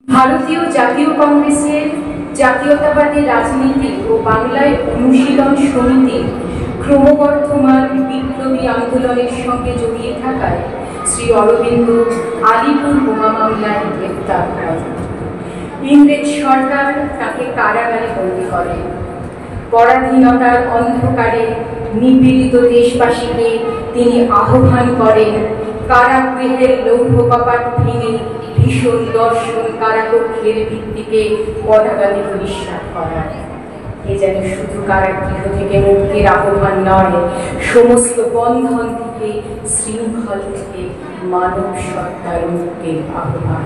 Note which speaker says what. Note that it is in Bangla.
Speaker 1: ভারতীয় জাতীয় কংগ্রেসের জাতীয়তাবাদী রাজনীতি ও বাংলায় অনুশীলন সমিতির ক্রমবর্ধমান বিপ্লবী আন্দোলনের সঙ্গে জড়িয়ে থাকায় শ্রী অরবিন্দ আলিপুর বোমা মামলায় গ্রেপ্তার হন। ইংরেজ সরকার তাকে কারাগারে বন্দী করে। পরাধীনতার অন্ধকারে নিপীড়িত দেশবাসীকে তিনি আহ্বান করেন কারাগৃহের লৌহ কপাট ভেঙে ভীষণ দর্শন কারাকক্ষের ভিত্তিকে পতাকাতে পরিষ্কার করার। এ যেন শুধু কারাগৃহ থেকে মুক্তির আহ্বান নয়, সমস্ত বন্ধন থেকে, শৃঙ্খল থেকে মানব সত্তার মুক্তির আহ্বান।